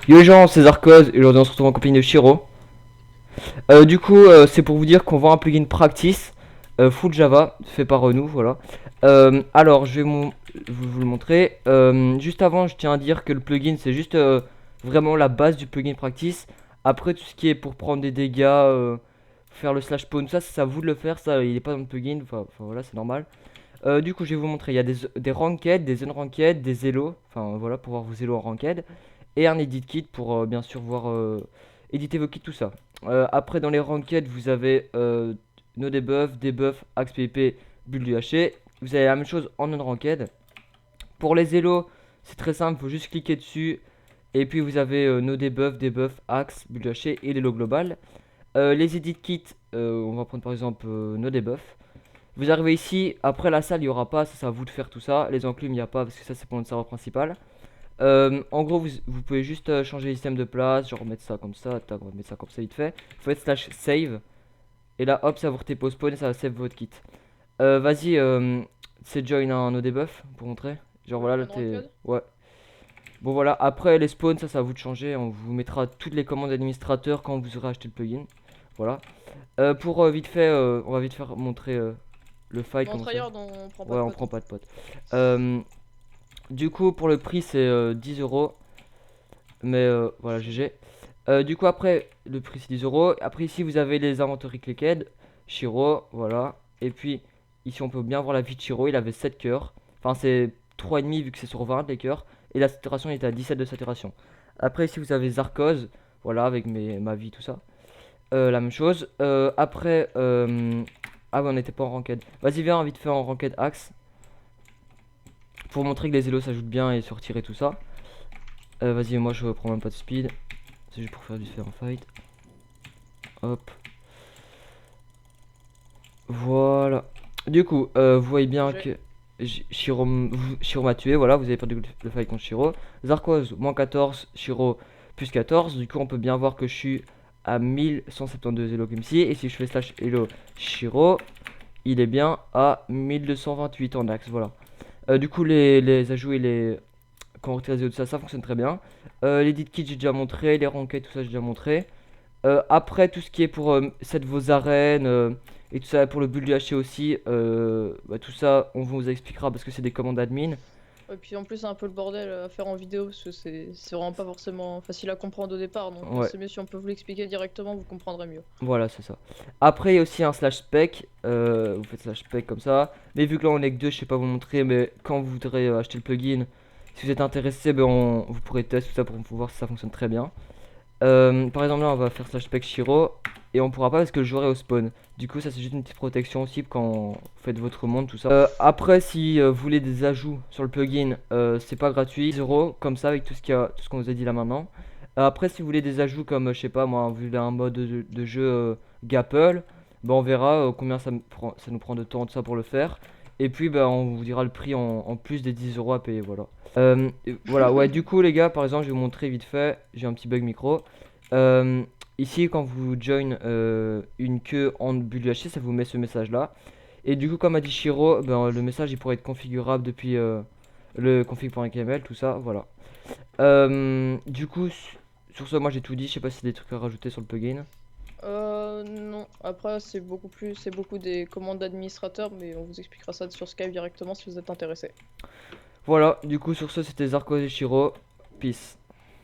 Yo les gens, c'est Zarkoz et aujourd'hui on se retrouve en compagnie de Shiro. C'est pour vous dire qu'on vend un plugin Practice full Java fait par nous, voilà. Alors je vais vous le montrer. Juste avant, je tiens à dire que le plugin c'est juste vraiment la base du plugin Practice. Après tout ce qui est pour prendre des dégâts, faire le slash spawn, ça c'est à vous de le faire, ça il est pas dans le plugin, enfin voilà c'est normal. Du coup je vais vous montrer, il y a des ranked, des unranked, des elo, enfin voilà pour voir vos elo en ranked. Et un edit kit pour bien sûr voir éditer vos kits, tout ça. Après, dans les ranked, vous avez no debuff, debuff, axe PvP, build UHC. Vous avez la même chose en non-ranked. Pour les élos, c'est très simple, il faut juste cliquer dessus. Et puis vous avez no debuff, debuff, axe, build UHC et l'élo global. Les edit kits, on va prendre par exemple no debuff. Vous arrivez ici, après la salle, il n'y aura pas, ça c'est à vous de faire tout ça. Les enclumes, il n'y a pas parce que ça c'est pour notre serveur principal. En gros, vous pouvez juste changer le système de place, genre mettre ça comme ça, tac, on va mettre ça comme ça vite fait. Vous faites slash save, et là hop, ça va vous retépo spawn et ça va save votre kit. Vas-y, c'est join un no debuff pour montrer. Genre voilà, là t'es. Unranked? Ouais. Bon voilà, après les spawns, ça va vous de changer. On vous mettra toutes les commandes d'administrateur quand vous aurez acheté le plugin. Voilà. Pour vite fait, on va vite faire montrer le fight, Mais en comment ça. tryhard, on prend pas Ouais, de on potes. prend pas de potes. Euh, du coup, pour le prix, c'est 10 euros. Mais voilà, GG. Du coup, après, le prix c'est 10 euros. Après, ici, vous avez les inventories clicked. Shiro, voilà. Et puis, ici, on peut bien voir la vie de Shiro. Il avait 7 cœurs. Enfin, c'est 3,5 vu que c'est sur 20 les cœurs. Et la saturation il était à 17 de saturation. Après, ici, vous avez Zarkoz. Voilà, avec ma vie, tout ça. La même chose. Après, ah ouais, on n'était pas en ranked. Vas-y, viens, vite fait en ranked axe. Pour montrer que les élos s'ajoutent bien et se retirer tout ça. Vas-y, moi, je prends même pas de speed. C'est juste pour faire du fair en fight. Hop. Voilà. Du coup, vous voyez bien J'ai. que Shiro m'a tué. Voilà, vous avez perdu le fight contre Shiro. Zarkoz, moins 14. Shiro, plus 14. Du coup, on peut bien voir que je suis à 1172 elo comme ci. Et si je fais slash elo Shiro, il est bien à 1228 en axe. Voilà. Du coup, les ajouts et les convertir les autres, ça fonctionne très bien. L'edit kit, j'ai déjà montré. Les ranked, tout ça, j'ai déjà montré. Après, tout ce qui est pour set vos arènes et tout ça, pour le build du HC aussi, bah, tout ça, on vous expliquera parce que c'est des commandes admin. Et puis en plus, c'est un peu le bordel à faire en vidéo parce que c'est vraiment pas forcément facile à comprendre au départ. Donc Ouais, c'est mieux si on peut vous l'expliquer directement, vous comprendrez mieux. voilà, c'est ça. Après, il y a aussi un slash spec. Vous faites slash spec comme ça. Mais vu que là, on est que deux, je sais pas vous montrer, mais quand vous voudrez acheter le plugin, si vous êtes intéressé, ben, vous pourrez tester tout ça pour voir si ça fonctionne très bien. Par exemple là on va faire slash spec Shiro et on pourra pas parce que le joueur est au spawn. Du coup ça c'est juste une petite protection aussi quand vous faites votre monde tout ça. Après si vous voulez des ajouts sur le plugin c'est pas gratuit, 0 comme ça avec tout ce qu'on vous a dit là maintenant. Après si vous voulez des ajouts comme je sais pas moi vous voulez un mode de jeu Gapple, bah on verra combien ça nous prend de temps tout ça pour le faire. Et puis bah on vous dira le prix en plus des 10 euros à payer voilà. Voilà, ouais, du coup, les gars, par exemple, je vais vous montrer vite fait. J'ai un petit bug micro. Euh, Ici, quand vous join une queue en bulle UHC, ça vous met ce message-là. Et du coup, comme a dit Shiro, ben, le message il pourrait être configurable depuis le config.html, tout ça, voilà. Du coup, sur ce, moi j'ai tout dit. Je sais pas si y a des trucs à rajouter sur le plugin. Non. Après, c'est beaucoup des commandes d'administrateur, mais on vous expliquera ça sur Skype directement si vous êtes intéressé. Voilà, du coup, sur ce, c'était Zarko et Shiro. Peace.